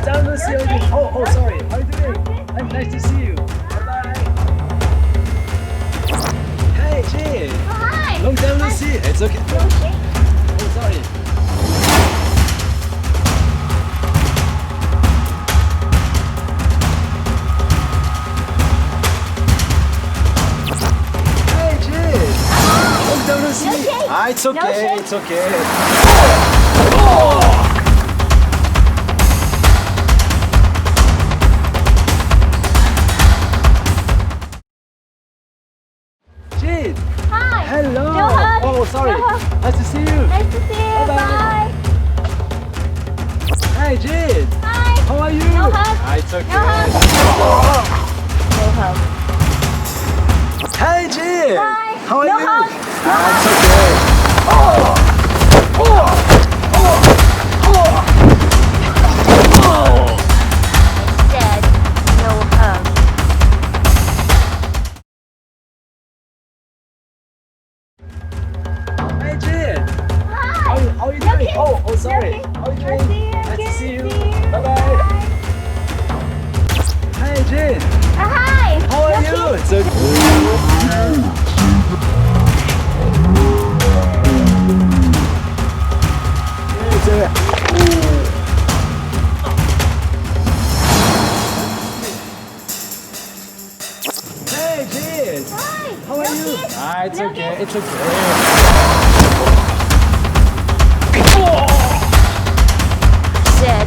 time no see you again. Oh, sorry. How are you doing? I'm nice to see you. Bye-bye. Hey, Jin. Oh, hi. Long time no see. It's okay. No shake. Oh, sorry. Hey, Jin. Long time no see. No shake. Ah, it's okay. No shake. It's okay. Jin. Hi. Hello. No hug. Oh, sorry. No hug. Nice to see you. Nice to see you. Bye-bye. Bye. Hey, Jin. Hi. How are you? No hug. Ah, it's okay. No hug. No hug. Hey, Jin. Hi. How are No you? hug. Ah, it's okay. Said no hug. Hey, Jin. Hi. How are you No doing? kiss. Oh, sorry. No kiss. How are you No doing? see you. Nice to Kiss. see you. See you. Bye-bye. Bye. Hey, Jin. Hi. How are No you? kiss. It's okay. It's okay. Hey, Jin. Hi. How are No you? kiss. Ah, it's No okay. kiss. It's okay. Said